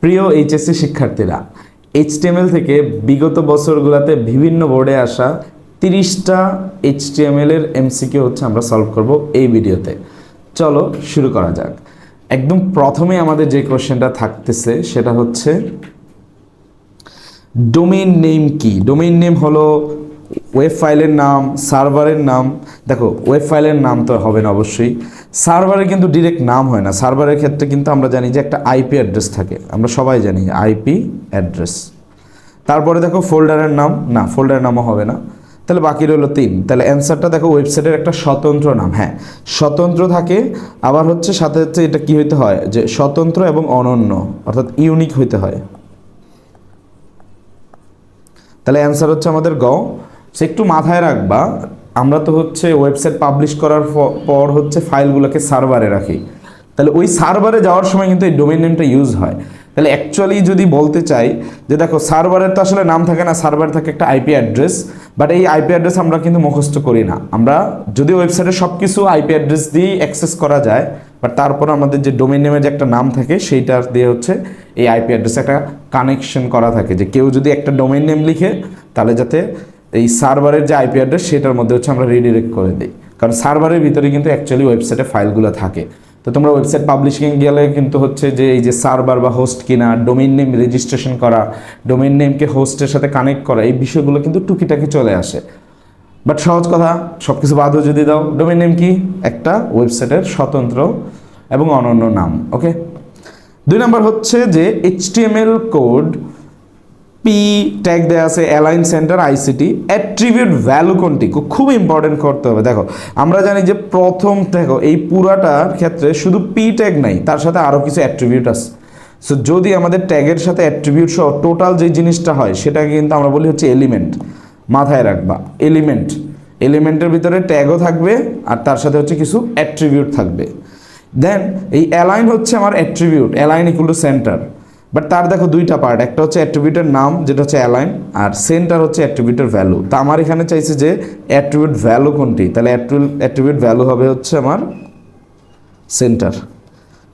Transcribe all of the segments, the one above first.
প্রিয় এইচএসসি শিক্ষার্থীরা, এইচটিএমএল থেকে বিগত বছরগুলোতে বিভিন্ন বোর্ডে আসা 30টা এইচটিএমএল এর এমসিকিউ হচ্ছে আমরা সলভ করব এই ভিডিওতে। চলো শুরু করা যাক। একদম প্রথমে আমাদের যে কোশ্চেনটা থাকতেছে সেটা হচ্ছে ডোমেইন নেম কি। ডোমেইন নেম হলো ওয়েব ফাইলের নাম, সার্ভারের নাম। দেখো, ওয়েব ফাইলের নাম তো হবে না অবশ্যই, সার্ভারের কিন্তু ডিরেক্ট নাম হয় না। সার্ভারের ক্ষেত্রে কিন্তু আমরা জানি যে একটা আইপি অ্যাড্রেস থাকে, আমরা সবাই জানি আইপি অ্যাড্রেস। তারপরে দেখো ফোল্ডারের নাম, না ফোল্ডারের নামও হবে না, তাহলে বাকি রইল 3। তাহলে অ্যান্সারটা দেখো ওয়েবসাইটের একটা স্বতন্ত্র নাম, হ্যাঁ স্বতন্ত্র থাকে। আবার হচ্ছে সাথে হচ্ছে এটা কি হইতে হয় যে স্বতন্ত্র এবং অনন্য, অর্থাৎ ইউনিক হইতে হয়। তাহলে অ্যান্সার হচ্ছে আমাদের গ। সে একটু মাথায় রাখবা, আমরা তো হচ্ছে ওয়েবসাইট পাবলিশ করার পর হচ্ছে ফাইলগুলোকে সার্ভারে রাখি, তাহলে ওই সার্ভারে যাওয়ার সময় কিন্তু এই ডোমেইন নেমটা ইউজ হয়। তাহলে অ্যাকচুয়ালি যদি বলতে চাই যে দেখো সার্ভারের তো আসলে নাম থাকে না, সার্ভারে থাকে একটা আইপি অ্যাড্রেস, বাট এই আইপি অ্যাড্রেস আমরা কিন্তু মুখস্থ করি না। আমরা যদি ওয়েবসাইটে সব কিছু আইপি অ্যাড্রেস দিয়ে অ্যাক্সেস করা যায়, বাট তারপর আমাদের যে ডোমেইন নেমের যে একটা নাম থাকে সেইটা দিয়ে হচ্ছে এই আইপি অ্যাড্রেসে একটা কানেকশন করা থাকে, যে কেউ যদি একটা ডোমেইন নেম লিখে তাহলে যাতে এই সার্ভারের যে আইপি অ্যাড্রেস সেটার মধ্যে হচ্ছে আমরা রিডিরেক্ট করে দিই, কারণ সার্ভারের ভিতরে কিন্তু অ্যাকচুয়ালি ওয়েবসাইটে ফাইলগুলো থাকে। তো তোমরা ওয়েবসাইট পাবলিশিং গেলে কিন্তু হচ্ছে যে এই যে সার্ভার বা হোস্ট কিনা, ডোমেইন নেম রেজিস্ট্রেশন করা, ডোমেইন নেমকে হোস্টের সাথে কানেক্ট করা, এই বিষয়গুলো কিন্তু টুকিটাকি চলে আসে। বাট সহজ কথা, সব কিছু বাদও যদি দাও, ডোমেইন নেম কি একটা ওয়েবসাইটের স্বতন্ত্র এবং অনন্য নাম। ওকে, 2 নম্বর হচ্ছে যে এইচটিএমএল কোড পি ট্যাগ দেওয়া আছে, align centre ICT, attribute value কোনটি, খুব ইম্পর্টেন্ট করতে হবে। দেখো আমরা জানি যে প্রথম দেখো এই পুরাটার ক্ষেত্রে শুধু পি ট্যাগ নাই, তার সাথে আরও কিছু অ্যাট্রিবিউট আছে। সো যদি আমাদের ট্যাগের সাথে অ্যাট্রিবিউট সহ টোটাল যে জিনিসটা হয় সেটাকে কিন্তু আমরা বলি হচ্ছে এলিমেন্ট। মাথায় রাখবা, এলিমেন্টের ভিতরে ট্যাগও থাকবে আর তার সাথে হচ্ছে কিছু অ্যাট্রিবিউট থাকবে। দেন এই অ্যালাইন হচ্ছে আমার attribute, align equal to centre. But তার দেখো 2টা পার্ট, একটা হচ্ছে অ্যাট্রিবিউটের নাম যেটা হচ্ছে অ্যালাইন, আর সেন্টার হচ্ছে অ্যাট্রিবিউটের ভ্যালু। তা আমার এখানে চাইছে যে অ্যাট্রিবিউট ভ্যালু কোনটি, তাহলে অ্যাট্রিবিউট ভ্যালু হবে হচ্ছে আমার সেন্টার।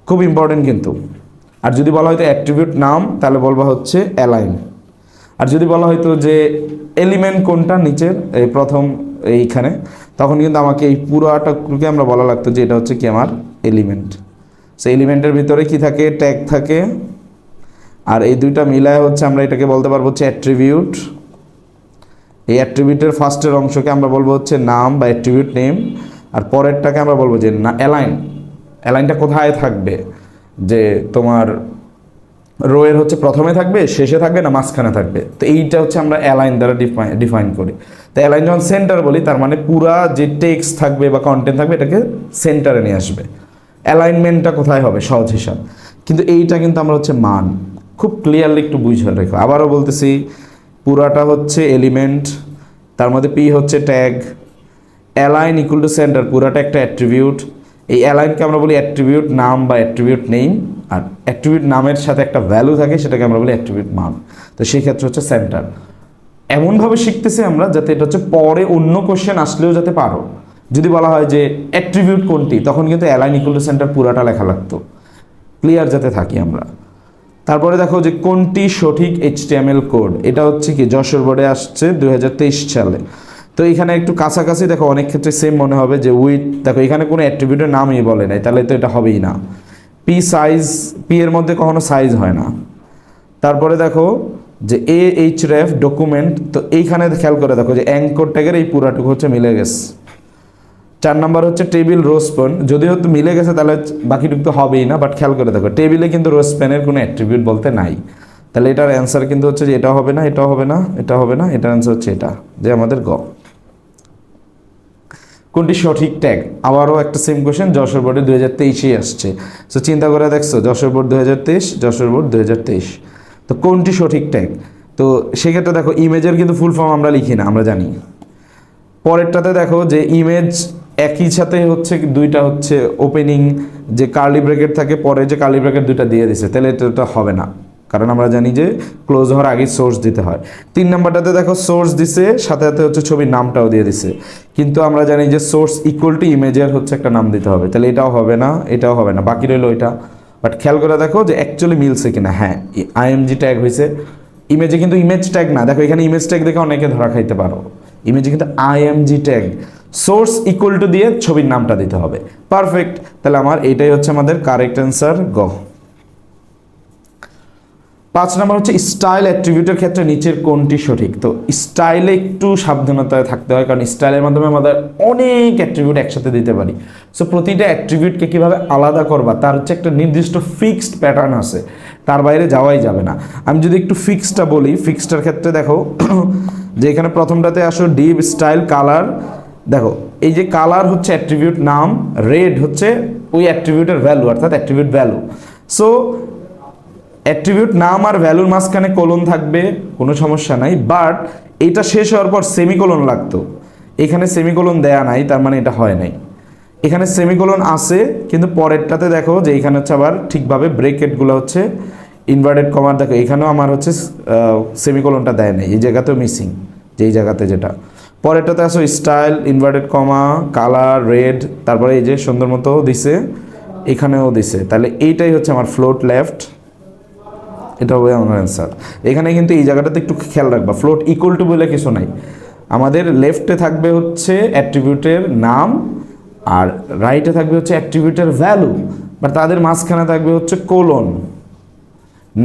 খুব ইম্পর্টেন্ট কিন্তু। আর যদি বলা হয়তো অ্যাট্রিবিউট নাম তাহলে বলবা হচ্ছে অ্যালাইন। আর যদি বলা হয়তো যে এলিমেন্ট কোনটা নিচের এই প্রথম এইখানে, তখন কিন্তু আমাকে এই পুরোটাকে আমরা বলা লাগতো যে এটা হচ্ছে কি আমার এলিমেন্ট। সো এলিমেন্টের ভিতরে কি থাকে, ট্যাগ থাকে, আর এই 2টা মিলায় হচ্ছে আমরা এটাকে বলতে পারবো হচ্ছে অ্যাট্রিবিউট। এই অ্যাট্রিবিউটের ফার্স্টের অংশকে আমরা বলবো হচ্ছে নাম বা অ্যাট্রিবিউট নেম, আর পরেরটাকে আমরা বলবো যে না অ্যালাইন। অ্যালাইনটা কোথায় থাকবে, যে তোমার রোয়ের হচ্ছে প্রথমে থাকবে, শেষে থাকবে, না মাঝখানে থাকবে। তো এইটা হচ্ছে আমরা অ্যালাইন দ্বারা ডিফাইন করি। তো অ্যালাইন যখন সেন্টার বলি, তার মানে পুরা যে টেক্সট থাকবে বা কন্টেন্ট থাকবে এটাকে সেন্টারে নিয়ে আসবে। অ্যালাইনমেন্টটা কোথায় হবে, সহজ হিসাব। কিন্তু এইটা কিন্তু আমরা হচ্ছে মান, খুব ক্লিয়ারলি একটু বুঝে রেখো। আবারও বলতেছি, পুরাটা হচ্ছে এলিমেন্ট, তার মধ্যে পি হচ্ছে tag, align equal to centre, পুরাটা একটা অ্যাট্রিবিউট। এই অ্যালাইনকে আমরা বলি অ্যাট্রিবিউট নাম বা অ্যাট্রিবিউট নেম, আর অ্যাট্রিবিউট নামের সাথে একটা ভ্যালু থাকে সেটাকে আমরা বলি অ্যাট্রিবিউট মান। তো সেই ক্ষেত্রে হচ্ছে সেন্টার। এমনভাবে শিখতেছি আমরা যাতে এটা হচ্ছে পরে অন্য কোশ্চেন আসলেও যাতে পারো। যদি বলা হয় যে অ্যাট্রিবিউট কোনটি, তখন কিন্তু অ্যালাইন ইকুয়াল টু সেন্টার পুরাটা লেখা লাগতো, ক্লিয়ার যাতে থাকি আমরা। তারপরে দেখো যে কোনটি সঠিক এইচটিএমএল কোড, এটা হচ্ছে কি যশোর বোর্ডে আসছে 2023 সালে। তো এখানে একটু কাছাকাছি দেখো, অনেক ক্ষেত্রে সেম মনে হবে যে উইথ, দেখো এখানে কোনো অ্যাট্রিবিউটের নামই বলে নাই, তাহলে তো এটা হবেই না। পি সাইজ, পি এর মধ্যে কখনো সাইজ হয় না। তারপরে দেখো যে href ডকুমেন্ট, তো এইখানে খেয়াল করে দেখো যে অ্যাঙ্কর ট্যাগের এই পুরাটুকু হচ্ছে মিলে গেছে। 4 নাম্বার হচ্ছে টেবিল রো স্পেন, যদি হয়তো মিলে গেছে তাহলে বাকিটুকু তো হবেই না, বাট খেয়াল করে দেখো টেবিলে কিন্তু রো স্পেনের কোনো অ্যাট্রিবিউট বলতে নাই। তাহলে এটার অ্যান্সার কিন্তু হচ্ছে যে এটা হবে না, এটা হবে না, এটা হবে না, এটার অ্যান্সার হচ্ছে এটা, যে আমাদের গ। কোনটি সঠিক ট্যাগ, আবারও একটা সেম কোশ্চেন, যশোর বোর্ডে 2023 আসছে। সো চিন্তা করে দেখছো যশোর বোর্ড 2023, যশোর বোর্ড 2023, তো কোনটি সঠিক ট্যাগ। তো সেক্ষেত্রে দেখো ইমেজের কিন্তু ফুল ফর্ম আমরা লিখি না, আমরা জানি। পরেরটাতে দেখো যে ইমেজ একই সাথে হচ্ছে 2টা হচ্ছে ওপেনিং যে কার্লি ব্র্যাকেট থাকে, পরে যে কার্লি ব্র্যাকেট 2টা দিয়ে দিছে, তাহলে এটা হবে না, কারণ আমরা জানি যে ক্লোজ হওয়ার আগে সোর্স দিতে হয়। 3 নাম্বারটাতে দেখো সোর্স দিছে, সাথে সাথে হচ্ছে ছবির নামটাও দিয়ে দিছে, কিন্তু আমরা জানি যে সোর্স ইকুয়াল টু ইমেজের হচ্ছে একটা নাম দিতে হবে, তাহলে এটাও হবে না, এটাও হবে না, বাকি রইল ওইটা। বাট খেয়াল করে দেখো যে অ্যাকচুয়ালি মিলছে কিনা। হ্যাঁ, আইএমজি ট্যাগ হয়েছে। ইমেজে কিন্তু ইমেজ ট্যাগ না, দেখো এখানে ইমেজ ট্যাগ দেখে অনেকে ধরা খাইতে পারো, ইমেজে কিন্তু IMG tag. Source equal to দিয়ে ছবির নামটা দিতে হবে। পারফেক্ট, তাহলে আমার এইটাই হচ্ছে আমাদের কারেক্ট অ্যান্সার গ। 5 নম্বর হচ্ছে স্টাইল অ্যাট্রিবিউটের ক্ষেত্রে নিচের কোনটি সঠিক। তো স্টাইলে একটু সাবধানতায় থাকতে হয়, কারণ স্টাইলের মাধ্যমে আমাদের অনেক অ্যাট্রিবিউট একসাথে দিতে পারি। সো প্রতিটা অ্যাট্রিবিউটকে কীভাবে আলাদা করবা তার হচ্ছে একটা নির্দিষ্ট ফিক্সড প্যাটার্ন আছে, তার বাইরে যাওয়াই যাবে না। আমি যদি একটু ফিক্সডটা বলি, ফিক্সডটার ক্ষেত্রে দেখো যে এখানে প্রথমটাতে আসো ডিপ স্টাইল কালার। দেখো এই যে কালার হচ্ছে অ্যাট্রিবিউট নাম, রেড হচ্ছে ওই অ্যাট্রিবিউটের ভ্যালু, অর্থাৎ অ্যাট্রিবিউট ভ্যালু। সো অ্যাট্রিবিউট নাম আর ভ্যালুর মাঝখানে কোলন থাকবে, কোনো সমস্যা নাই, বাট এটা শেষ হওয়ার পর সেমিকোলন লাগতো। এখানে সেমিকোলন দেয়া নাই, তার মানে এটা হয় নাই। এখানে সেমিকোলন আছে, কিন্তু পরেরটাতে দেখো যে এখানে হচ্ছে আবার ঠিকভাবে ব্রেকেটগুলো হচ্ছে ইনভার্টেড কমার, দেখো এখানেও আমার হচ্ছে সেমিকোলনটা দেয় নাই, এই জায়গাতেও মিসিং, যেই জায়গাতে যেটা। পরেরটাতে আসো style inverted comma colour red, তারপরে এই যে সুন্দর মতো দিছে, এখানেও দিছে, তাহলে এইটাই হচ্ছে আমার ফ্লোট লেফট, এটা হবে আমার অ্যান্সার। এখানে কিন্তু এই জায়গাটাতে একটু খেয়াল রাখবা, ফ্লোট ইকুয়াল টু বলে কিছু নাই, আমাদের লেফটে থাকবে হচ্ছে অ্যাট্রিবিউটের নাম আর রাইটে থাকবে হচ্ছে অ্যাট্রিবিউটের ভ্যালু, বাট তাদের মাঝখানে থাকবে হচ্ছে কোলন।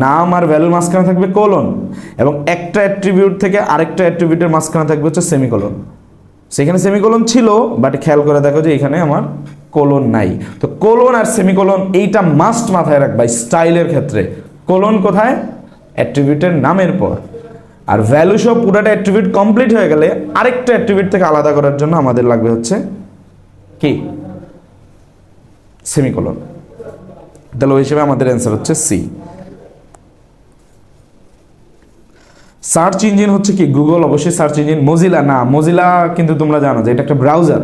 নাম আর ভ্যালুর মাঝখানে থাকবে কোলন, এবং একটা অ্যাট্রিবিউট থেকে আরেকটা অ্যাট্রিবিউটের মাঝখানে থাকবে হচ্ছে সেমিকোলন। সেখানে সেমিকোলন ছিল, বাট খেয়াল করে দেখো যে এখানে আমার কোলন নাই। তো কোলন আর সেমিকোলন এইটা মাস্ট মাথায় রাখবা স্টাইলের ক্ষেত্রে। কোলন কোথায়? অ্যাট্রিবিউটের নামের পর। আর ভ্যালু সহ পুরোটা অ্যাট্রিবিউট কমপ্লিট হয়ে গেলে আরেকটা অ্যাট্রিবিউট থেকে আলাদা করার জন্য আমাদের লাগবে হচ্ছে কি? সেমিকোলন। তাহলে ওই হিসেবে আমাদের অ্যান্সার হচ্ছে সি। সার্চ ইঞ্জিন হচ্ছে কি? গুগল অবশ্যই সার্চ ইঞ্জিন। মজিলা না, মজিলা কিন্তু তোমরা জানো যে এটা একটা ব্রাউজার,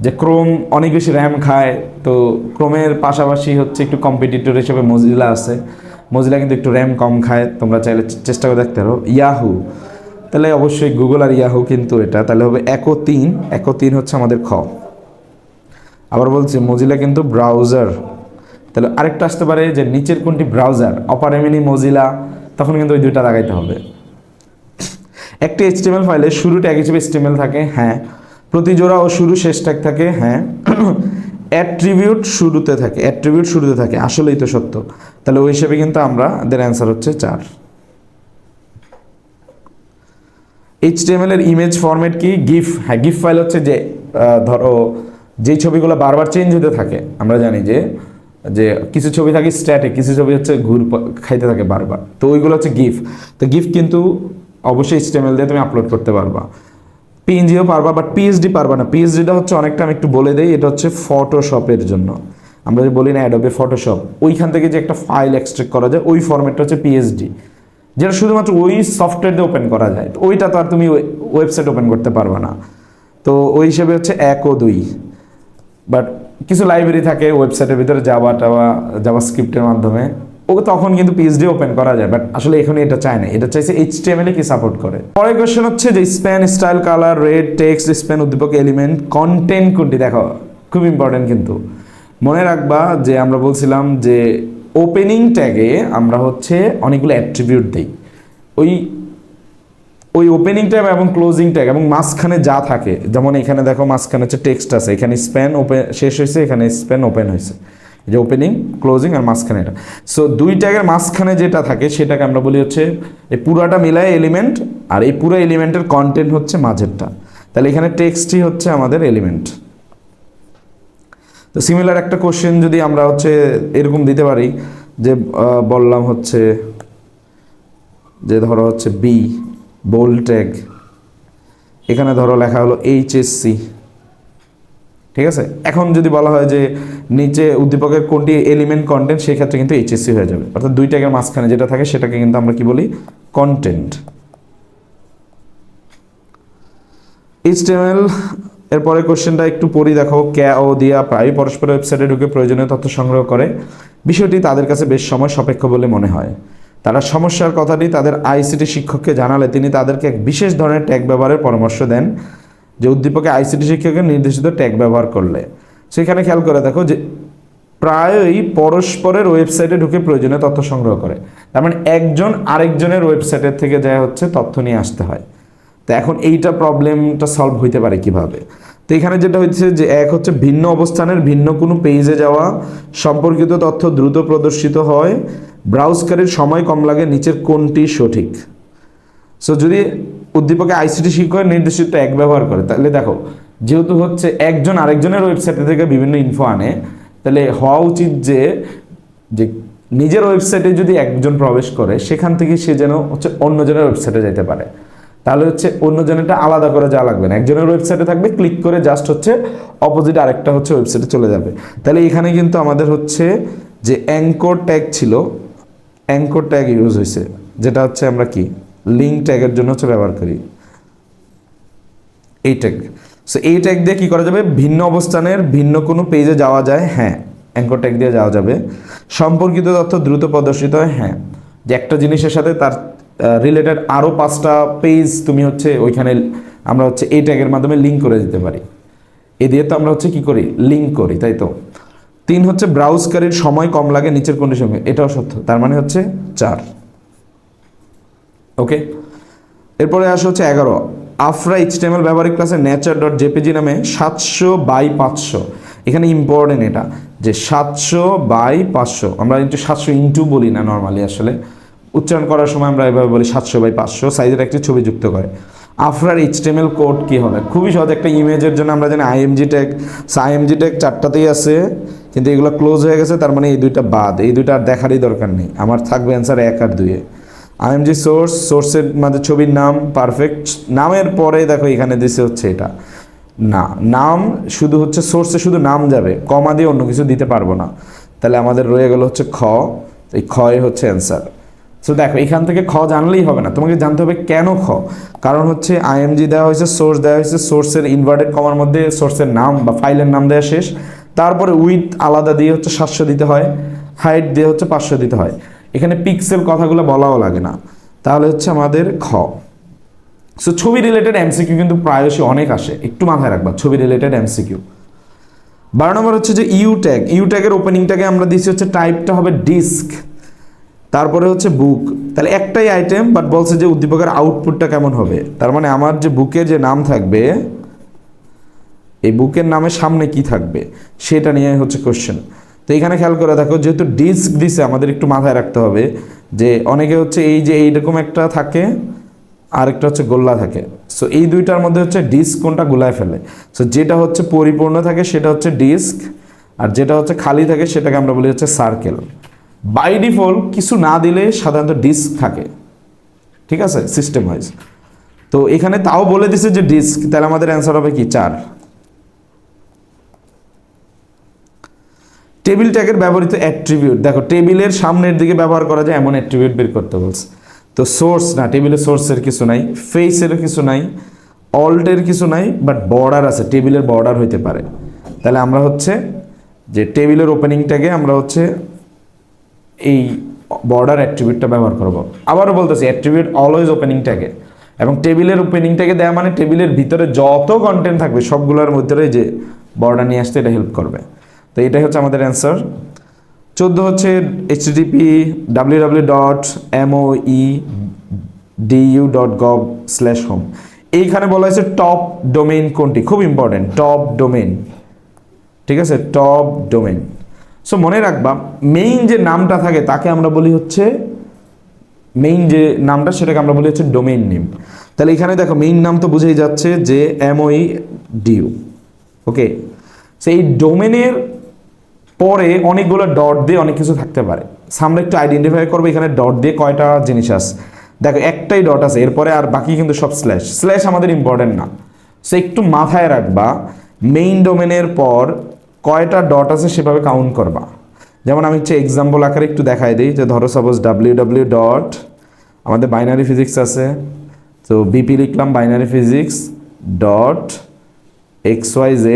যে ক্রোম অনেক বেশি র্যাম খায়, তো ক্রোমের পাশাপাশি হচ্ছে একটু কম্পিটিটর হিসেবে মজিলা আছে। মজিলা কিন্তু একটু র্যাম কম খায়, তোমরা চাইলে চেষ্টা করে দেখতে পারো। ইয়াহু, তাহলে অবশ্যই গুগল আর ইয়াহু কিন্তু এটা, তাহলে হবে একো 3 হচ্ছে আমাদের খ। আবার বলছি মজিলা কিন্তু ব্রাউজার, তাহলে আরেকটা আসতে পারে যে নিচের কোনটি ব্রাউজার, অপারা মিনি মজিলা, তখন কিন্তু ওই দুইটা লাগাইতে হবে। একটি HTML ফাইলে শুরু ট্যাগ হিসেবে HTML থাকে, হ্যাঁ। প্রতি জোড়া ও শুরু শেষ ট্যাগ থাকে, হ্যাঁ। অ্যাট্রিবিউট শুরুতে থাকে, আসলেই তো সত্য। তাহলে ওই হিসেবে কিন্তু আমাদের অ্যান্সার হচ্ছে 4। HTML এর ইমেজ ফরম্যাট কি? গিফ। হ্যাঁ, গিফ ফাইল হচ্ছে যে ধরো যেই ছবিগুলো বারবার চেঞ্জ হতে থাকে, আমরা জানি যে কিছু ছবি থাকে স্ট্যাটিক, কিছু ছবি হচ্ছে খাইতে থাকে বারবার, তো ওইগুলো হচ্ছে গিফ। তো গিফ কিন্তু অবশ্যই HTML দিয়ে তুমি আপলোড করতে পারবা। PNGও পারবা, বাট PSD পারবা না। PSDটা হচ্ছে অনেকটা, আমি একটু বলে দেই, এটা হচ্ছে ফটোশপের জন্য। আমরা যে বলি না অ্যাডোবে ফটোশপ, ওইখান থেকে যে একটা ফাইল এক্সট্রাক্ট করা যায়, ওই ফরম্যাটটা হচ্ছে PSD, যেটা শুধুমাত্র ওই সফটওয়্যার দিয়ে ওপেন করা যায়। তো ওইটা তো আর তুমি ওয়েবসাইট ওপেন করতে পারবা না, তো ওই হিসেবে হচ্ছে 1 ও 2। বাট কিছু লাইব্রেরি থাকে ওয়েবসাইটের ভিতরে জাভা স্ক্রিপ্টের মাধ্যমে, ও তখন কিন্তু PSD ওপেন করা যায়, বাট আসলে এখন এটা চায় না, এটা চাইছে HTML কি সাপোর্ট করে। পরের কোয়েশ্চেন হচ্ছে যে span, style, colour, red, text, span, উদ্দীপক, এলিমেন্ট, কন্টেন্ট কোনটি? দেখো খুব ইম্পর্টেন্ট, কিন্তু মনে রাখবা যে আমরা বলছিলাম যে ওপেনিং ট্যাগে আমরা হচ্ছে অনেকগুলো অ্যাট্রিবিউট দিই, ওই ওপেনিং ট্যাগ এবং ক্লোজিং ট্যাগ এবং মাঝখানে যা থাকে, যেমন এখানে দেখো মাঝখানে হচ্ছে টেক্সট আছে, এখানে স্প্যান ওপেন শেষ হয়েছে, এখানে স্প্যান ওপেন হয়েছে, যে ওপেনিং ক্লোজিং আর মাঝখানে এটা। সো দুই ট্যাগের মাঝখানে যেটা থাকে সেটাকে আমরা বলি হচ্ছে এই পুরাটা মিলায় এলিমেন্ট, আর এই পুরো এলিমেন্টের কন্টেন্ট হচ্ছে মাঝেরটা। তাহলে এখানে টেক্সটই হচ্ছে আমাদের এলিমেন্ট। তো সিমিলার একটা কোশ্চেন যদি আমরা হচ্ছে এরকম দিতে পারি যে বললাম হচ্ছে যে ধরো হচ্ছে বি বোল্ড ট্যাগ, এখানে ধরো লেখা হলো HSC, ঠিক আছে। এখন যদি বলা হয় যে নিচে উদ্দীপকের কোনটি এলিমেন্ট কন্টেন্ট, সেক্ষেত্রে কিন্তু HSC হয়ে যাবে, অর্থাৎ দুই ট্যাগের মাঝখানে যেটা থাকে সেটাকে কিন্তু আমরা কি বলি? কন্টেন্ট। HTML এরপরে কোশ্চেনটা একটু পড়ি, দেখো ও দিয়া প্রায় পরস্পর ওয়েবসাইটে ঢুকে প্রয়োজনীয় তথ্য সংগ্রহ করে, বিষয়টি তাদের কাছে বেশ সময় সাপেক্ষ বলে মনে হয়। তারা সমস্যার কথাটি তাদের ICT শিক্ষককে জানালে তিনি তাদেরকে এক বিশেষ ধরনের ট্যাগ ব্যবহারের পরামর্শ দেন, যে উদ্দীপকে ICT শিক্ষকের নির্দেশিত ট্যাগ ব্যবহার করলে। সেখানে খেয়াল করে দেখো যে প্রায়ই পরস্পরের ওয়েবসাইটে ঢুকে প্রয়োজনীয় তথ্য সংগ্রহ করে। তার মানে একজন আরেকজনের ওয়েবসাইটের থেকে যা হচ্ছে তথ্য নিয়ে আসতে হয়। তো এখন এইটা প্রবলেমটা সলভ হইতে পারে কিভাবে? তো এখানে যেটা হচ্ছে যে এক হচ্ছে ভিন্ন অবস্থানের ভিন্ন কোনো পেজে যাওয়া, সম্পর্কিত তথ্য দ্রুত প্রদর্শিত হয়, ব্রাউজকারীর সময় কম লাগে, নিচের কোনটি সঠিক? সো যদি উদ্দীপকে আইসিটি শিক্ষকের নির্দেশিত ট্যাগ ব্যবহার করে, তাহলে দেখো যেহেতু হচ্ছে একজন আরেকজনের ওয়েবসাইট থেকে বিভিন্ন ইনফো আনে, তাহলে হওয়া উচিত যে যে নিজের ওয়েবসাইটে যদি একজন প্রবেশ করে সেখান থেকে সে যেন হচ্ছে অন্যজনের ওয়েবসাইটে যেতে পারে। তাহলে হচ্ছে অন্যজনেরটা আলাদা করে যাওয়া লাগবে না, একজনের ওয়েবসাইটে থাকবে, ক্লিক করে জাস্ট হচ্ছে অপোজিট আরেকটা হচ্ছে ওয়েবসাইটে চলে যাবে। তাহলে এখানে কিন্তু আমাদের হচ্ছে যে অ্যাঙ্কর ট্যাগ ছিল, অ্যাঙ্কর ট্যাগ ইউজ হয়েছে, যেটা হচ্ছে আমরা কি লিঙ্ক ট্যাগের জন্য হচ্ছে ব্যবহার করি এই ট্যাগ। সো এই ট্যাগ দিয়ে কী করা যাবে? ভিন্ন অবস্থানের ভিন্ন কোনো পেজে যাওয়া যায়, হ্যাঁ অ্যাঙ্কর ট্যাগ দিয়ে যাওয়া যাবে। সম্পর্কিত তথ্য দ্রুত প্রদর্শিত হয়, হ্যাঁ যে একটা জিনিসের সাথে তার রিলেটেড আরও 5টা পেজ তুমি হচ্ছে ওইখানে আমরা হচ্ছে এই ট্যাগের মাধ্যমে লিঙ্ক করে দিতে পারি। এ দিয়ে তো আমরা হচ্ছে কী করি? লিঙ্ক করি, তাই তো। 3 হচ্ছে ব্রাউজকারীর সময় কম লাগে, নিচের কোনটির সঙ্গে? এটাও সত্য, তার মানে হচ্ছে 4। ওকে, এরপরে আসা হচ্ছে 11। আফরা এইচটিএমএল ব্যবহারিক ক্লাসে nature.jpg নামে 700/500, এখানে ইম্পর্টেন্ট এটা যে 700/500, আমরা কিন্তু 700 ইন্টু বলি না নর্মালি, আসলে উচ্চারণ করার সময় আমরা এভাবে বলি 700/500 সাইজের একটি ছবি যুক্ত করে। আফরার এইচটিএমএল কোড কি হবে? খুবই সহজ, একটা ইমেজের জন্য আমরা জানি আইএমজি ট্যাগ, আইএমজি ট্যাগ 4টাতেই আছে, কিন্তু এগুলো ক্লোজ হয়ে গেছে, তার মানে এই দুইটা বাদ, এই দুইটা আর দেখারই দরকার নেই। আমার থাকবে অ্যান্সার 1 আর 2-এ। আইএমজি সোর্স, সোর্সের মধ্যে ছবির নাম, পারফেক্ট। নামের পরে দেখো এখানে দিছে হচ্ছে এটা না, নাম শুধু হচ্ছে সোর্সে শুধু নাম যাবে, কমা দিয়ে অন্য কিছু দিতে পারবো না, তাহলে আমাদের রয়ে গেল হচ্ছে খ, এই খয় হচ্ছে অ্যান্সার। সো দেখো এখান থেকে খ জানলেই হবে না, তোমাকে জানতে হবে কেন খ, কারণ হচ্ছে আইএমজি দেওয়া হয়েছে, সোর্স দেওয়া হয়েছে, সোর্সের ইনভার্টেড কমার মধ্যে সোর্সের নাম বা ফাইলের নাম দেওয়া শেষ, তারপরে উইথ আলাদা দিয়ে হচ্ছে 700 দিতে হয়, হাইট দিয়ে হচ্ছে 500 দিতে হয়, এখানে পিক্সেল কথাগুলো বলাও লাগে না, তাহলে হচ্ছে আমাদের খ। সো ছবি রিলেটেড এমসিকিউ কিন্তু প্রায়শই অনেক আসে, একটু মাথায় রাখবা ছবি রিলেটেড এমসিকিউ। 12 নম্বর হচ্ছে যে ইউ ট্যাগ, ইউ ট্যাগের ওপেনিংটাকে আমরা দিচ্ছি হচ্ছে টাইপটা হবে ডিস্ক, তারপরে হচ্ছে বুক, তাহলে একটাই আইটেম, বাট বলছে যে উদ্দীপকের আউটপুটটা কেমন হবে, তার মানে আমার যে বুকের যে নাম থাকবে, এই বুকের নামের সামনে কি থাকবে সেটা নিয়ে হচ্ছে কোশ্চেন। তো এখানে খেয়াল করে দেখো, যেহেতু ডিস্ক দিছে আমাদের একটু মাথায় রাখতে হবে যে অনেকে হচ্ছে এই যে এইরকম একটা থাকে আর একটা হচ্ছে গোল্লা থাকে, সো এই দুইটার মধ্যে হচ্ছে ডিস্ক কোনটা গুলায় ফেলে, সো যেটা হচ্ছে পরিপূর্ণ থাকে সেটা হচ্ছে ডিস্ক, আর যেটা হচ্ছে খালি থাকে সেটাকে আমরা বলি হচ্ছে সার্কেল। বাই ডিফল্ট কিছু না দিলে সাধারণত ডিস্ক থাকে, ঠিক আছে সিস্টেম ওয়াইজ। তো এখানে তাও বলে দিছে যে ডিস্ক, তাহলে আমাদের অ্যান্সার হবে কি 4। টেবিল ট্যাগের ব্যবহৃত অ্যাট্রিবিউট, দেখো টেবিলের সামনের দিকে ব্যবহার করা যায় এমন অ্যাট্রিবিউট বের করতে বলছে। তো সোর্স না, টেবিলের সোর্সের কিছু নাই, ফেসের কিছু নাই, অল্টের কিছু নাই, বাট বর্ডার আছে, টেবিলের বর্ডার হইতে পারে। তাহলে আমরা হচ্ছে যে টেবিলের ওপেনিং ট্যাগে আমরা হচ্ছে এই বর্ডার অ্যাট্রিবিউটটা ব্যবহার করব। আবারও বলতেছি অ্যাট্রিবিউট অলওয়েজ ওপেনিং ট্যাগে, এবং টেবিলের ওপেনিং ট্যাগে দেওয়া মানে টেবিলের ভিতরে যত কন্টেন্ট থাকবে সবগুলোর মধ্যে যে বর্ডার নিয়ে আসতে এটা হেল্প করবে। তো এটাই হচ্ছে আমাদের অ্যান্সার। 14 হচ্ছে http://moedu.gov/home, এইখানে বলা হয়েছে টপ ডোমেইন কোনটি, খুব ইম্পর্টেন্ট টপ ডোমেইন, ঠিক আছে টপ ডোমেইন। সো মনে রাখবা মেইন যে নামটা থাকে তাকে আমরা বলি হচ্ছে মেইন যে নামটা সেটাকে আমরা বলি হচ্ছে ডোমেইন নেম। তাহলে এখানে দেখো মেইন নাম তো বুঝেই যাচ্ছে যে MOEDU, ওকে। সো এই ডোমেনের পরে অনেকগুলো ডট দিয়ে অনেক কিছু থাকতে পারে, আমরা একটু আইডেন্টিফাই করবো এখানে ডট দিয়ে কয়টা জিনিস আছে। দেখো একটাই ডট আছে, এরপরে আর বাকি কিন্তু সব স্ল্যাশ, স্ল্যাশ আমাদের ইম্পর্টেন্ট না। সো একটু মাথায় রাখবা মেইন ডোমেনের পর কয়টা ডট আছে সেভাবে কাউন্ট করবা। যেমন আমি হচ্ছে এক্সাম্পল আকারে একটু দেখাই দিই, যে ধরো সাপোজ www ডট আমাদের বাইনারি ফিজিক্স আছে, তো বিপি লিখলাম বাইনারি ফিজিক্স ডট XYZ,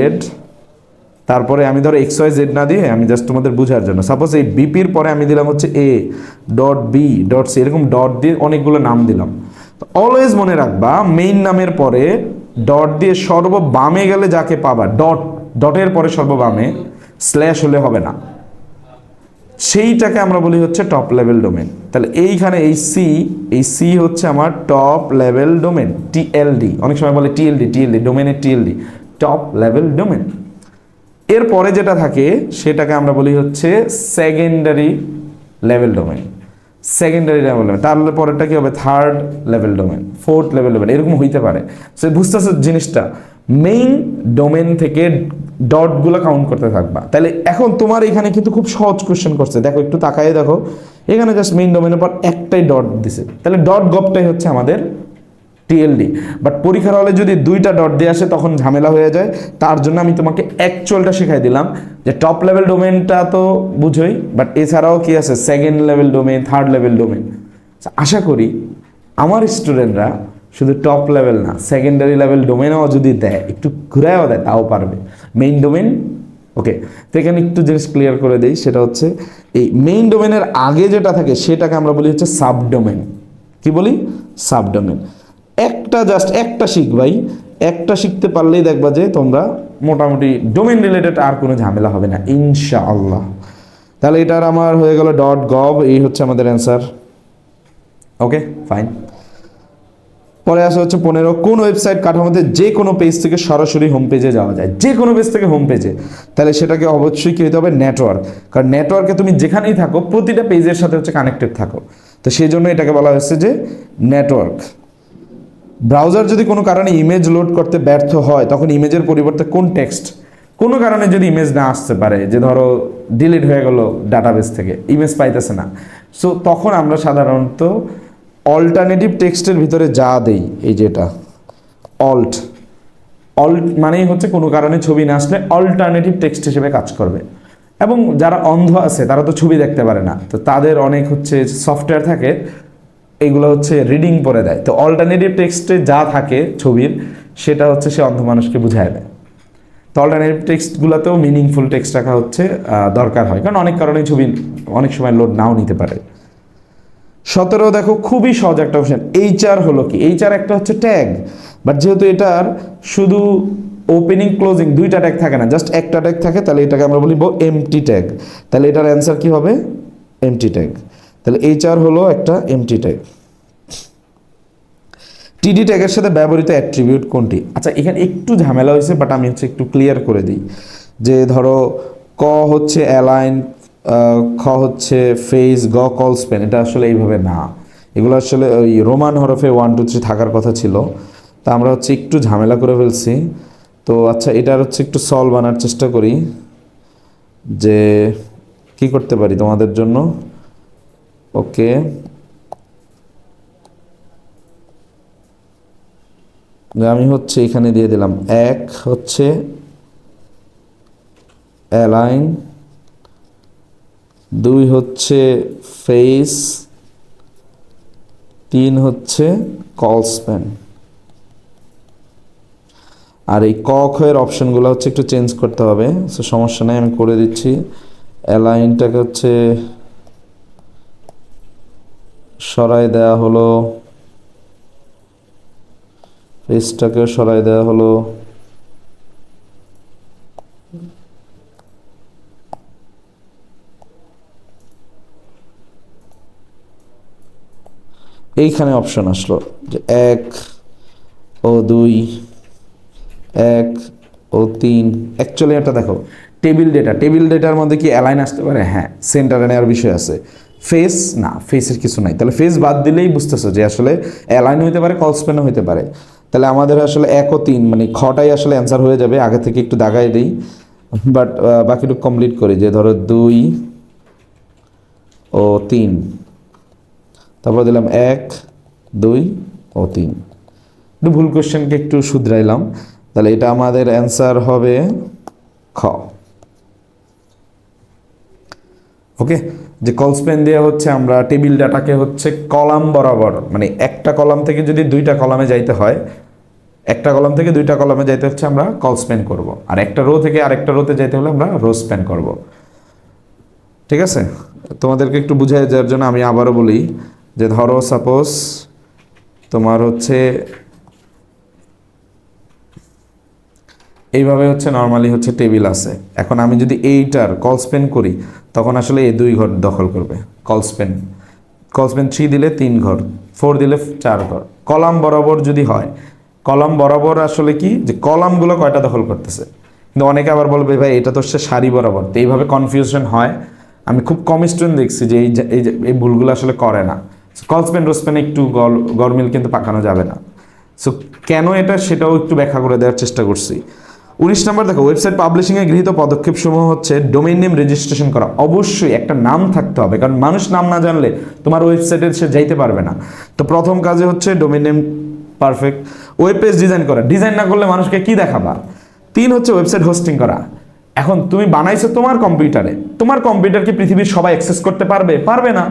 তারপরে আমি ধরো XYZ না দিয়ে আমি জাস্ট তোমাদের বোঝার জন্য সাপোজ এই বিপির পরে আমি দিলাম হচ্ছে A.B.C, এরকম ডট দিয়ে অনেকগুলো নাম দিলাম। তো অলওয়েজ মনে রাখবা মেইন নামের পরে ডট দিয়ে সর্ববামে গেলে যাকে পাবা, ডটের পরে সর্ববামে, স্ল্যাশ হলে হবে না, সেইটাকে আমরা বলি হচ্ছে টপ লেভেল ডোমেন। তাহলে এইখানে এই সি হচ্ছে আমার টপ লেভেল ডোমেন, টিএলডি, অনেক সময় বলে টিএলডি ডোমেনের টিএলডি, টপ লেভেল ডোমেন। এরপরে যেটা থাকে সেটাকে আমরা বলি হচ্ছে secondary level domain, secondary level domain. তার পরেরটা কি হবে? Third level domain, fourth level domain, এরকম হইতে পারে। সো বুঝতেছো জিনিসটা, মেইন ডোমেন থেকে ডটগুলো কাউন্ট করতে থাকবা। তাহলে এখন তোমার এখানে কিন্তু খুব সহজ কোশ্চেন করছে, দেখো একটু তাকায় দেখো, এখানে জাস্ট মেইন ডোমেনের পর একটাই ডট দিছে, তাহলে ডট গপটাই হচ্ছে আমাদের টিএলডি। বাট পরীক্ষার হলে যদি দুইটা ডট দিয়ে আসে তখন ঝামেলা হয়ে যায়। তার জন্য আমি তোমাকে অ্যাকচুয়ালটা শেখাই দিলাম, যে টপ লেভেল ডোমেনটা তো বুঝোই, বাট এছাড়াও কি আছে second level domain, third level domain. আশা করি আমার স্টুডেন্টরা শুধু টপ লেভেল না, সেকেন্ডারি লেভেল ডোমেনও যদি দেয়, একটু ঘুরায়ও দেয়, তাও পারবে। মেইন ডোমেন, ওকে, তো এখানে একটু জিনিস ক্লিয়ার করে দিই, সেটা হচ্ছে এই মেইন ডোমেনের আগে যেটা থাকে সেটাকে আমরা বলি হচ্ছে সাবডোমেন। কি বলি? সাবডোমেন। জাস্ট একটা শিখবাই, একটা শিখতে পারলেই দেখবা যে তোমরা মোটামুটি ডোমেন রিলেটেড আর কোনো ঝামেলা হবে না ইনশাআল্লাহ। তাহলে এটার আমার হয়ে গেল ডট গভ, এই হচ্ছে আমাদের অ্যান্সার। Okay fine. পরে আসা হচ্ছে 15, কোন ওয়েবসাইট কাঠামোতে যে কোনো পেজ থেকে সরাসরি হোম পেজে যাওয়া যায়? যে কোনো পেজ থেকে হোম পেজে, তাহলে সেটাকে অবশ্যই কী হতে হবে? নেটওয়ার্ক। কারণ নেটওয়ার্কে তুমি যেখানেই থাকো প্রতিটা পেজের সাথে হচ্ছে কানেক্টেড থাকো, তো সেই জন্য এটাকে বলা হচ্ছে যে নেটওয়ার্ক। ব্রাউজার যদি কোনো কারণে ইমেজ লোড করতে ব্যর্থ হয় তখন ইমেজের পরিবর্তে কোন টেক্সট, কোনো কারণে যদি ইমেজ না আসতে পারে, যে ধরো ডিলিট হয়ে গেল ডাটাবেস থেকে, ইমেজ পাইতেছে না, সো তখন আমরা সাধারণত অল্টারনেটিভ টেক্সটের ভিতরে যা দেই, এই যেটা অল্ট মানেই হচ্ছে কোনো কারণে ছবি না আসলে অল্টারনেটিভ টেক্সট হিসেবে কাজ করবে। এবং যারা অন্ধ আছে তারা তো ছবি দেখতে পারে না, তো তাদের অনেক হচ্ছে সফটওয়্যার থাকে, এগুলো হচ্ছে রিডিং করে দেয়, তো অল্টারনেটিভ টেক্সটে যা থাকে ছবির, সেটা হচ্ছে সে অন্ধ মানুষকে বুঝায় দেয়। তো অল্টারনেটিভ টেক্সটগুলোতেও মিনিংফুল টেক্সট রাখা হচ্ছে দরকার হয়, কারণ অনেক কারণে ছবি অনেক সময় লোড নাও নিতে পারে। 17 দেখো, খুবই সহজ একটা কোশ্চেন, এইচআর হলো কি? এইচআর একটা হচ্ছে ট্যাগ, বাট যেহেতু এটার শুধু ওপেনিং ক্লোজিং দুইটা ট্যাগ থাকে না, জাস্ট একটা ট্যাগ থাকে, তাহলে এটাকে আমরা বলবো এমটি ট্যাগ। তাহলে এটার অ্যান্সার কি হবে? MT tag. তাহলে এইচআর হলো একটা এমটি ট্যাগ। টিডি ট্যাগের সাথে ব্যবহৃত অ্যাট্রিবিউট কোনটি? আচ্ছা, এখানে একটু ঝামেলা হয়েছে, বাট আমি হচ্ছে একটু ক্লিয়ার করে দিই, যে ধরো ক হচ্ছে অ্যালাইন, খ হচ্ছে ফেস, গ কল স্পেন, এটা আসলে এইভাবে না, এগুলো আসলে ওই রোমান হরফে 1 2 3 থাকার কথা ছিল, তা আমরা হচ্ছে একটু ঝামেলা করে ফেলছি। তো আচ্ছা, এটার হচ্ছে একটু সলভ আনার চেষ্টা করি, যে কি করতে পারি তোমাদের জন্য। ওকে, আমি হচ্ছে এখানে দিয়ে দিলাম, এক হচ্ছে অ্যালাইন, 2 হচ্ছে ফেস, 3 হচ্ছে কল স্প্যান। আর এই ক খয়ের অপশনগুলো হচ্ছে একটু চেঞ্জ করতে হবে, সো সমস্যা নেই, আমি করে দিচ্ছি। অ্যালাইনটাকে হচ্ছে সরাই দেওয়া হলো, ফেসটাকে সরাই দেওয়া হলো, এইখানে অপশন আসলো যে 1 ও 2, 1 ও 3। অ্যাকচুয়ালি এটা দেখো, টেবিল ডেটার মধ্যে কি অ্যালাইন আসতে পারে? হ্যাঁ, সেন্টারে নেওয়ার বিষয় আছে। ফেস না, ফেসের কিছু নাই, তাহলে ফেস বাদ দিলেই বুঝতেছো যে আসলে অ্যালাইন হইতে পারে, কল স্পেনও হইতে পারে। তাহলে আমাদের আসলে 1 ও 3 মানে খটাই আসলে অ্যান্সার হয়ে যাবে, আগে থেকে একটু দাগাই দিই, বাট বাকিটুকু কমপ্লিট করি, যে ধরো 2 ও 3, তারপর দিলাম 1 2 ও 3। একটু ভুল কোশ্চেনকে একটু শুধরাইলাম, তাহলে এটা আমাদের অ্যান্সার হবে খ। ওকে, যে কল স্পেন দিয়ে হচ্ছে আমরা টেবিল ডাটাকে হচ্ছে কলাম বরাবর, মানে একটা কলাম থেকে যদি দুইটা কলামে যাইতে হয়, একটা কলাম থেকে দুইটা কলামে যাইতে হচ্ছে আমরা কল স্পেন করব, আর একটা রো থেকে আরেকটা রোতে যাইতে হলে আমরা রো স্পেন করব। ঠিক আছে, তোমাদেরকে একটু বুঝাই দেওয়ার জন্য আমি আবারও বলি, যে ধরো সাপোজ তোমার হচ্ছে এইভাবে হচ্ছে নর্মালি হচ্ছে টেবিল আছে। এখন আমি যদি এইটার কল স্পেন করি তখন আসলে এই 2 ঘর দখল করবে। কল স্পেন 3 দিলে 3 ঘর, 4 দিলে 4 ঘর। কলাম বরাবর যদি হয়, কলাম বরাবর আসলে কি যে কলামগুলো কয়টা দখল করতেছে, কিন্তু অনেকে আবার বলবে ভাই এটা তো হচ্ছে সারি বরাবর, তো এইভাবে কনফিউশন হয়। আমি খুব কম স্টুডেন্ট দেখছি যে এই ভুলগুলো আসলে করে না। কল স্পেন রোস্পেনে একটু গরমিল কিন্তু পাকানো যাবে না। সো কেন এটা সেটাও একটু ব্যাখ্যা করে দেওয়ার চেষ্টা করছি। 19 নম্বর দেখো, ওয়েবসাইট পাবলিশিংয়ে গৃহীত পদক্ষেপসমূহ হচ্ছে ডোমেইন নেম রেজিস্ট্রেশন করা। অবশ্যই একটা নাম থাকতে হবে, কারণ মানুষ নাম না জানলে তোমার ওয়েবসাইটে সে যাইতে পারবে না। তো প্রথম কাজে হচ্ছে domain name perfect. Web page design করা, ডিজাইন না করলে মানুষকে কি দেখাবা। 3 হচ্ছে ওয়েবসাইট হোস্টিং করা। এখন তুমি বানাইছো তোমার কম্পিউটারে, তোমার কম্পিউটার কি পৃথিবীর সবাই অ্যাক্সেস করতে পারবে? পারবে না।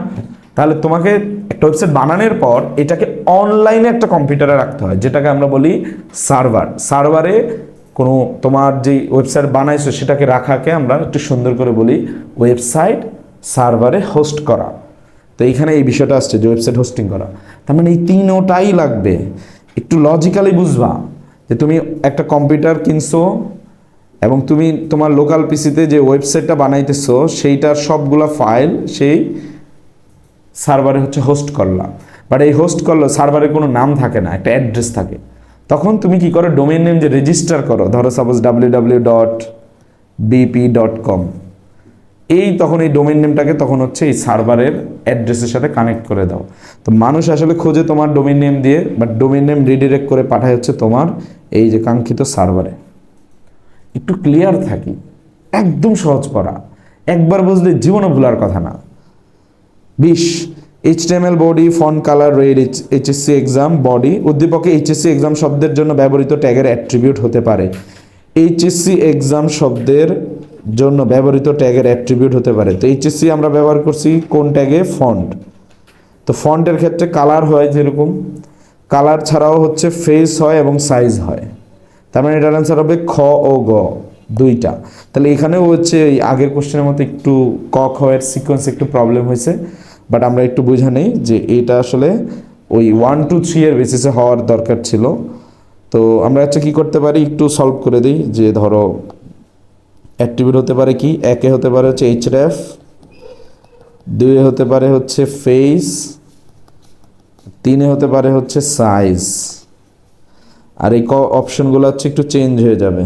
তাহলে তোমাকে একটা ওয়েবসাইট বানানোর পর এটাকে অনলাইনে একটা কম্পিউটারে রাখতে হয়, যেটাকে আমরা বলি সার্ভার। সার্ভারে কোনো তোমার যে ওয়েবসাইট বানাইছো সেটাকে রাখাকে আমরা একটু সুন্দর করে বলি ওয়েবসাইট সার্ভারে হোস্ট করা। তো এইখানে এই বিষয়টা আসছে যে ওয়েবসাইট হোস্টিং করা, তার মানে এই 3টাই লাগবে। একটু লজিক্যালি বুঝবা যে তুমি একটা কম্পিউটার কিনছো এবং তুমি তোমার লোকাল পিসিতে যে ওয়েবসাইটটা বানাইতেছো সেইটার সবগুলা ফাইল সেই সার্ভারে হচ্ছে হোস্ট করলাম। বাট এই হোস্ট করলো সার্ভারে কোনো নাম থাকে না, একটা অ্যাড্রেস থাকে। তখন তুমি কি করো, ডোমেইন নেম যে রেজিস্টার করো, ধরো সাপোজ www.bp.com, তখন এই ডোমেইন নেমটাকে তখন হচ্ছে এই সার্ভারের অ্যাড্রেসের সাথে কানেক্ট করে দাও। তো মানুষ আসলে খোঁজে তোমার ডোমেইন নেম দিয়ে, বাট ডোমেইন নেম রিডিরেক্ট করে পাঠায় হচ্ছে তোমার এই যে কাঙ্ক্ষিত সার্ভারে। একটু ক্লিয়ার থাকি, একদম সহজ পড়া, একবার বুঝলে জীবনও ভুলার কথা না। 20 HTML body font colour red HSC exam body উদ্দীপকে এইচএসসি এক্সাম শব্দের জন্য ব্যবহৃত ট্যাগের অ্যাট্রিবিউট হতে পারে। এইচএসসি এক্সাম শব্দের জন্য ব্যবহৃত ট্যাগের অ্যাট্রিবিউট হতে পারে। তো এইচএসসি আমরা ব্যবহার করছি কোন ট্যাগে? ফন্ট। তো ফন্টের ক্ষেত্রে কালার হয়, যেরকম কালার ছাড়াও হচ্ছে ফেস হয় এবং সাইজ হয়। তার মানে এটার অ্যান্সার হবে খ ও গ, 2টা। তাহলে এখানেও হচ্ছে এই আগের কোশ্চেনের মতো একটু ক খ এর সিকোয়েন্স একটু প্রবলেম হয়েছে, বাট আমরা একটু বুঝে নেই যে এটা আসলে ওই 1 2 3 এর বেসিসে হওয়ার দরকার ছিল। তো আমরা হচ্ছে কী করতে পারি, একটু সলভ করে দিই। যে ধরো অ্যাট্রিবিউট হতে পারে কি, 1 হতে পারে হচ্ছে href, 2 হতে পারে হচ্ছে ফেস, 3 হতে পারে হচ্ছে সাইজ। আর এই অপশনগুলো হচ্ছে একটু চেঞ্জ হয়ে যাবে,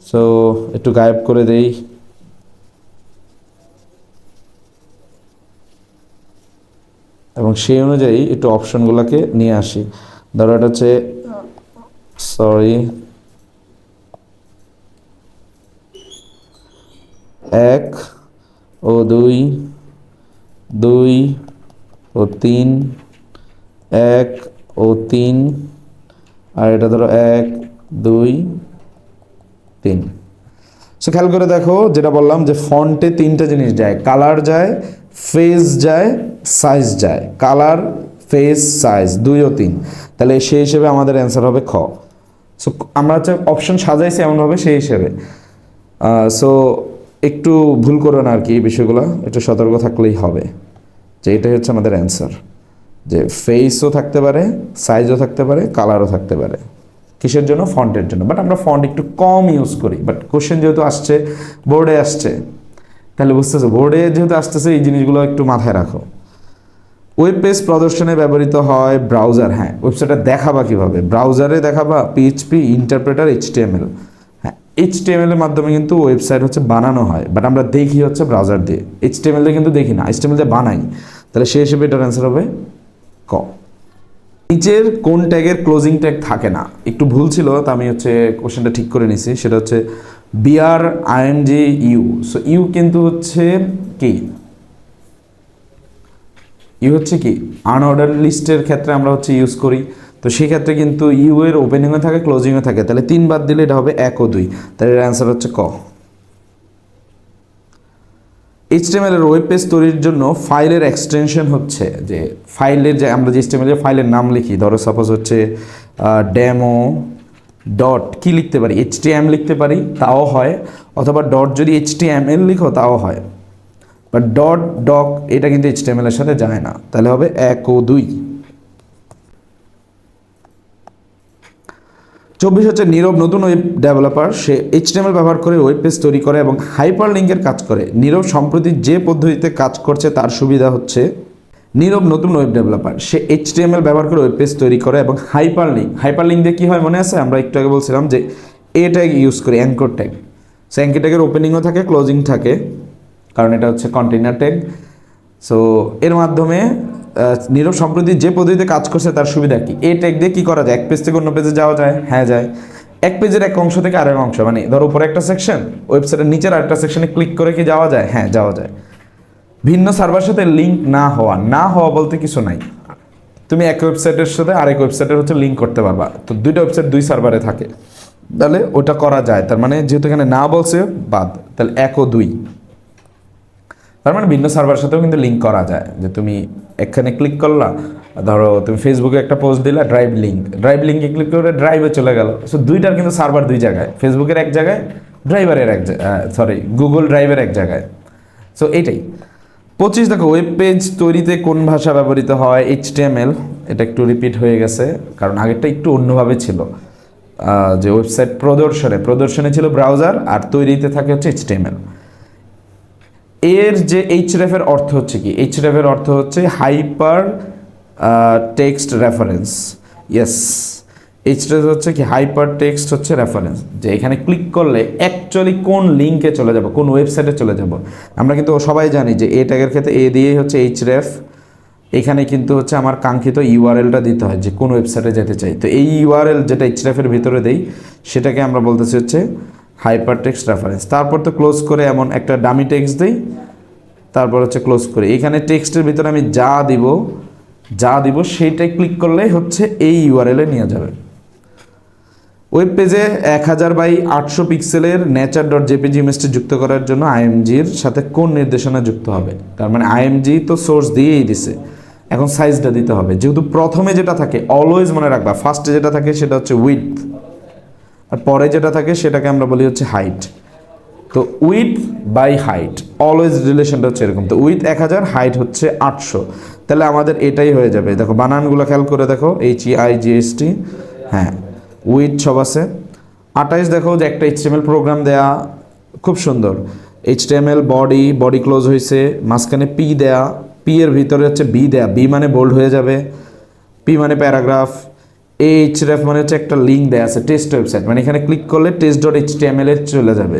সো একটু গায়েব করে দেই। এবং সেই অনুযায়ী একটু অপশনগুলোকে নিয়ে আসি। ধরো এটা হচ্ছে সরি 1 ও 2, 2 ও 3, 1 ও 3, আর এটা ধরো 1 2 3। সো খেয়াল করে দেখো, যেটা বললাম যে ফন্টে 3টা জিনিস যায়, কালার যায়, ফেস যায়, সাইজ যায়। কালার, ফেস, সাইজ 2 ও 3। তাহলে সেই হিসেবে আমাদের অ্যান্সার হবে খ। সো আমরা হচ্ছে অপশন সাজাইছি এমনভাবে সেই হিসেবে। সো একটু ভুল করো না আর কি, এই বিষয়গুলো একটু সতর্ক থাকলেই হবে। যে এটাই হচ্ছে আমাদের অ্যান্সার, যে ফেসও থাকতে পারে, সাইজও থাকতে পারে, কালারও থাকতে পারে। কিসের জন্য? ফন্টের জন্য। বাট আমরা ফন্ট একটু কম ইউজ করি, বাট কোশ্চেন যেহেতু আসছে, বোর্ডে আসছে, তাহলে বুঝতেছো বোর্ডে যেহেতু আসতেছে এই জিনিসগুলো একটু মাথায় রাখো। ওয়েব পেজ প্রদর্শনে ব্যবহৃত হয় ব্রাউজার। হ্যাঁ, ওয়েবসাইটটা দেখাবা কীভাবে? ব্রাউজারে দেখাবা, PHP ইন্টারপ্রেটার, HTML। হ্যাঁ, HTML এর মাধ্যমে কিন্তু ওয়েবসাইট হচ্ছে বানানো হয়, বাট আমরা দেখি হচ্ছে ব্রাউজার দিয়ে। HTML দিয়ে কিন্তু দেখি না, HTML দিয়ে বানাই। তাহলে সেই হিসেবে এটার অ্যান্সার হবে ক। নিচের কোন ট্যাগের ক্লোজিং ট্যাগ থাকে না? একটু ভুল ছিল, তা আমি হচ্ছে কোশ্চেনটা ঠিক করে নিছি। সেটা হচ্ছে BRINGU। সো ইউ কিন্তু হচ্ছে কি, ইউ হচ্ছে কি আনঅর্ডার লিস্টের ক্ষেত্রে আমরা হচ্ছে ইউজ করি। তো সেই ক্ষেত্রে কিন্তু ইউ এর ওপেনিংয়ে থাকে, ক্লোজিংয়ে থাকে। তাহলে 3 বাদ দিলে এটা হবে 1 ও 2। তাহলে এর অ্যান্সার হচ্ছে ক। HTML এর ওয়েব পেজ তৈরির জন্য ফাইলের এক্সটেনশন হচ্ছে যে ফাইলের যে আমরা যে HTML এর ফাইলের নাম লিখি, ধরো সাপোজ হচ্ছে ডেমো ডট কি লিখতে পারি, HTML লিখতে পারি, তাও হয়। অথবা ডট যদি HTML লিখো তাও হয়। বাট ডট ডক এটা কিন্তু HTML এর সাথে যায় না, তাহলে হবে 1 ও 2। 24 হচ্ছে নীরব নতুন ওয়েব ডেভেলপার, সে HTML ব্যবহার করে ওয়েব পেজ তৈরি করে এবং হাইপার লিঙ্কের কাজ করে। নীরব সম্প্রতি যে পদ্ধতিতে কাজ করছে তার সুবিধা হচ্ছে, নীরব নতুন ওয়েব ডেভেলপার, সে HTML ব্যবহার করে ওয়েব পেজ তৈরি করে এবং হাইপার লিঙ্ক দিয়ে কী হয় মনে আছে, আমরা একটু আগে বলছিলাম যে এ ট্যাগ ইউজ করি, অ্যাঙ্কর ট্যাগ। সো অ্যাঙ্কর ট্যাগের ওপেনিংও থাকে, ক্লোজিং থাকে, কারণ এটা হচ্ছে কন্টেইনার ট্যাগ। সো এর মাধ্যমে নীরব সম্প্রতি যে পদ্ধতিতে কাজ করছে তার সুবিধা কি, এ ট্যাগ দিয়ে কী করা যায়, এক পেজ থেকে অন্য পেজে যাওয়া যায়, হ্যাঁ যায়। এক পেজের এক অংশ থেকে আরেক অংশ, মানে ধরো উপরে একটা সেকশন, ওয়েবসাইটের নিচের আরেকটা সেকশনে ক্লিক করে কি যাওয়া যায়, হ্যাঁ যাওয়া যায়। ভিন্ন সার্ভারের সাথে লিঙ্ক না হওয়া বলতে কিছু নাই, তুমি এক ওয়েবসাইটের সাথে আরেক ওয়েবসাইটের হচ্ছে লিঙ্ক করতে পারবা। তো দুইটা ওয়েবসাইট দুই সার্ভারে থাকে, তাহলে ওটা করা যায়। তার মানে যেহেতু এখানে না বলছে বাদ, তাহলে 1 ও 2, তার মানে ভিন্ন সার্ভারের সাথেও কিন্তু লিঙ্ক করা যায়। যে তুমি এখানে ক্লিক করলা, ধরো তুমি ফেসবুকে একটা পোস্ট দিলা, ড্রাইভ লিঙ্কে ক্লিক করে ড্রাইভে চলে গেল। সো দুইটার কিন্তু সার্ভার দুই জায়গায়, ফেসবুকের এক জায়গায়, ড্রাইভারের এক জায়গায়, গুগল ড্রাইভের এক জায়গায়। সো এইটাই। 25 দেখো, ওয়েব পেজ তৈরিতে কোন ভাষা ব্যবহৃত হয়, HTML। এটা একটু রিপিট হয়ে গেছে, কারণ আগেরটা একটু অন্যভাবে ছিল। যে ওয়েবসাইট প্রদর্শনে ছিল ব্রাউজার, আর তৈরিতে থাকে হচ্ছে HTML। এর যে href এর অর্থ হচ্ছে কি, href এর অর্থ হচ্ছে hyper text reference. Yes, href হচ্ছে কি, হাইপার টেক্সট হচ্ছে রেফারেন্স, যে এখানে ক্লিক করলে অ্যাকচুয়ালি কোন লিঙ্কে চলে যাব, কোন ওয়েবসাইটে চলে যাব। আমরা কিন্তু সবাই জানি যে এ ট্যাগের ক্ষেত্রে এ দিয়েই হচ্ছে href, এখানে কিন্তু হচ্ছে আমার কাঙ্ক্ষিত ইউআরএলটা দিতে হয় যে কোন ওয়েবসাইটে যেতে চাই। তো এই ইউআরএল যেটা href এর ভিতরে দেই, সেটাকে আমরা বলতেছি হচ্ছে হাইপার টেক্সট রেফারেন্স। তারপর তো ক্লোজ করে এমন একটা ডামি টেক্সট দিই, তারপর হচ্ছে ক্লোজ করে এখানে টেক্সটের ভিতরে আমি যা দিব সেইটাই ক্লিক করলেই হচ্ছে এই ইউআরএলে নিয়ে যাবে। ওয়েব পেজে 1000x800 পিক্সেলের nature.jpg ইমেজটি যুক্ত করার জন্য IMG-র সাথে কোন নির্দেশনা যুক্ত হবে। তার মানে IMG তো সোর্স দিয়েই দিছে, এখন সাইজটা দিতে হবে। যেহেতু প্রথমে যেটা থাকে, অলওয়েজ মনে রাখবা, ফার্স্টে যেটা থাকে সেটা হচ্ছে উইডথ, আর পরে যেটা থাকে সেটাকে আমরা বলি হচ্ছে হাইট। তো উইথ বাই হাইট অলওয়েজ রিলেশনটা হচ্ছে এরকম। তো উইথ 1000, হাইট হচ্ছে 800, তাহলে আমাদের এটাই হয়ে যাবে। দেখো বানানগুলো খেয়াল করে দেখো, HEIGST, হ্যাঁ উইথ সব আছে। 28 দেখো যে একটা HTML প্রোগ্রাম দেয়া, খুব সুন্দর। HTML বডি ক্লোজ হয়েছে, মাঝখানে P দেয়া, P এর ভিতরে হচ্ছে B দেয়া, B মানে বোল্ড হয়ে যাবে, P মানে প্যারাগ্রাফ, href মানে হচ্ছে একটা লিঙ্ক দেয়া আছে টেস্ট ওয়েবসাইট, মানে এখানে ক্লিক করলে test.html এ চলে যাবে।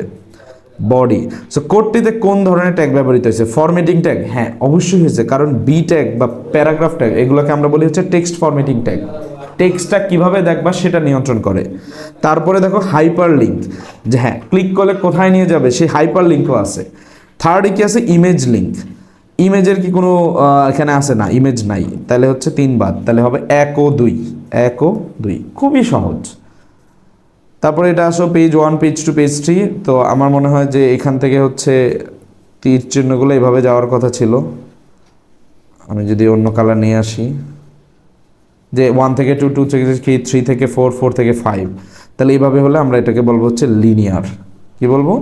বডি, সো কোডটিতে কোন ধরনের ট্যাগ ব্যবহৃত হয়েছে, ফরম্যাটিং ট্যাগ, হ্যাঁ অবশ্যই হয়েছে, কারণ বি ট্যাগ বা প্যারাগ্রাফ ট্যাগ এগুলোকে আমরা বলি হচ্ছে টেক্সট ফরম্যাটিং ট্যাগ। টেক্সটটা কীভাবে দেখবা সেটা নিয়ন্ত্রণ করে। তারপরে দেখো হাইপার লিঙ্ক, যে হ্যাঁ ক্লিক করলে কোথায় নিয়ে যাবে সেই হাইপার লিঙ্কও আছে। থার্ডে কি আছে, ইমেজ লিঙ্ক। ইমেজের কি কোনো এখানে আছে না, ইমেজ নাই, তাহলে হচ্ছে 3 বাদ, তাহলে হবে 1 ও 2, খুবই সহজ। তারপরে এটা আসো পেজ 1, পেজ 2, পেজ 3। তো আমার মনে হয় যে এখান থেকে হচ্ছে তীর চিহ্নগুলো এভাবে যাওয়ার কথা ছিল। আমি যদি অন্য কালার নিয়ে আসি, যে 1 থেকে 2, 2 থেকে 3 থেকে 4, 4 থেকে 5, তাহলে এইভাবে হলে আমরা এটাকে বলবো হচ্ছে লিনিয়ার। কি বলবো,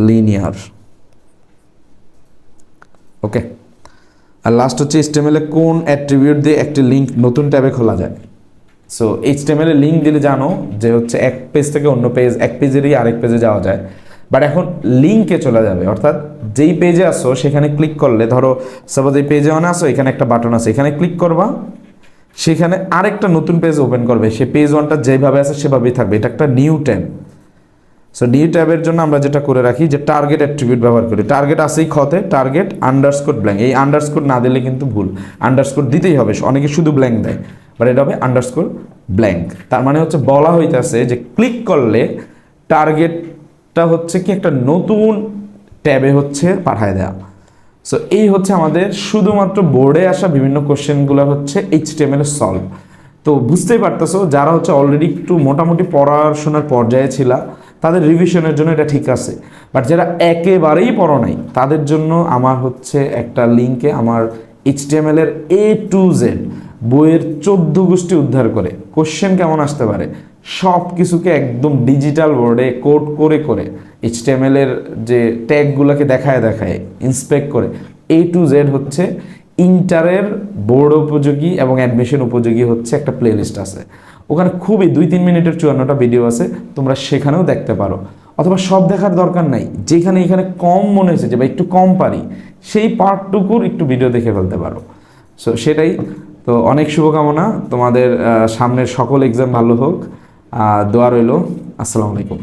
লিনিয়ার। ওকে, আর লাস্ট হচ্ছে HTML এ কোন অ্যাট্রিবিউট দিয়ে একটি লিঙ্ক নতুন ট্যাবে খোলা যায়। সো HTML এ লিঙ্ক দিলে জানো যে হচ্ছে এক পেজ থেকে অন্য পেজ, এক পেজেরই আরেক পেজে যাওয়া যায়। বাট এখন লিঙ্কে চলে যাবে, অর্থাৎ যেই পেজে আসো সেখানে ক্লিক করলে, ধরো সাপোজ এই পেজে অনে আসো, এখানে একটা বাটন আছে, এখানে ক্লিক করবা, সেখানে আরেকটা নতুন পেজ ওপেন করবে, সে পেজ 1টা যেভাবে আছে সেভাবেই থাকবে। এটা একটা নিউ ট্যাব। সো নিউ ট্যাবের জন্য আমরা যেটা করে রাখি যে টার্গেট অ্যাট্রিবিউট ব্যবহার করি। টার্গেট আসেই খতে, টার্গেট আন্ডারস্কোর ব্ল্যাঙ্ক। এই আন্ডারস্কোর না দিলে কিন্তু ভুল, আন্ডারস্কোর দিতেই হবে। অনেকে শুধু ব্ল্যাঙ্ক দেয়, বাট এটা হবে আন্ডারস্কোর ব্ল্যাঙ্ক। তার মানে হচ্ছে বলা হইতেছে যে ক্লিক করলে টার্গেটটা হচ্ছে কি একটা নতুন ট্যাবে হচ্ছে পাঠায় দেওয়া। সো এই হচ্ছে আমাদের শুধুমাত্র বোর্ডে আসা বিভিন্ন কোশ্চেনগুলো হচ্ছে HTML এর সলভ। তো বুঝতেই পারতেছো, যারা হচ্ছে অলরেডি একটু মোটামুটি পড়াশোনার পর্যায়ে ছিল তাদের রিভিশনের জন্য এটা ঠিক আছে, বাট যারা একেবারেই পড়ো নাই তাদের জন্য আমার হচ্ছে একটা লিঙ্কে আমার HTML এর A to Z বইয়ের 14 গোষ্ঠী উদ্ধার করে কোশ্চেন কেমন আসতে পারে সব কিছুকে একদম ডিজিটাল বোর্ডে কোড করে করে HTML এর যে ট্যাগগুলোকে দেখায় ইন্সপেক্ট করে A to Z হচ্ছে ইন্টারের বোর্ড উপযোগী এবং অ্যাডমিশন উপযোগী হচ্ছে একটা প্লেলিস্ট আছে। ওখানে খুবই 2-3 মিনিটের 54টা ভিডিও আছে, তোমরা সেখানেও দেখতে পারো। অথবা সব দেখার দরকার নাই, যেখানে এখানে কম মনে হয়েছে যে বা একটু কম পারি, সেই পার্টটুকুর একটু ভিডিও দেখে ফেলতে পারো। সো সেটাই। তো অনেক শুভকামনা, তোমাদের সামনের সকল এক্সাম ভালো হোক, দোয়া রইল। আসসালামু আলাইকুম।